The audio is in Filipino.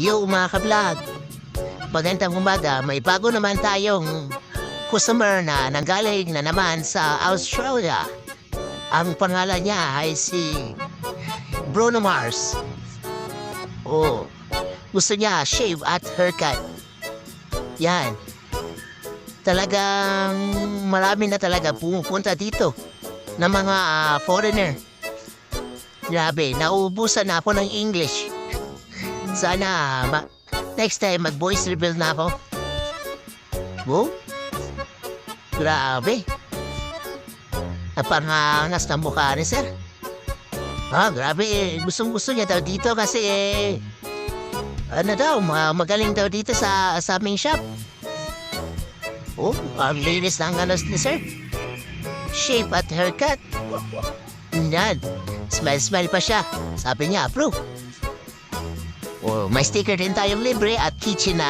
Yo mga ka-vlog, magandang umaga. May bago naman tayong customer na nanggaling na naman sa Australia. Ang pangalan niya ay si Bruno Mars. Oh, gusto niya shave at haircut. Yan. Talagang marami na talaga pumupunta dito ng mga foreigner. Grabe, nauubusan na ako ng English. Sana next time mag-voice reveal na ako. Oh? Grabe. Napangangas na mukha ni sir. Grabe eh. Gustong-gusto niya daw dito kasi ano daw, magaling daw dito sa aming shop. Oh, ang linis ng ganos ni sir. Shape at haircut. Yan. Smile-smile pa siya. Sabi niya, approve. Oh, may sticker din tayong libre at kitchen na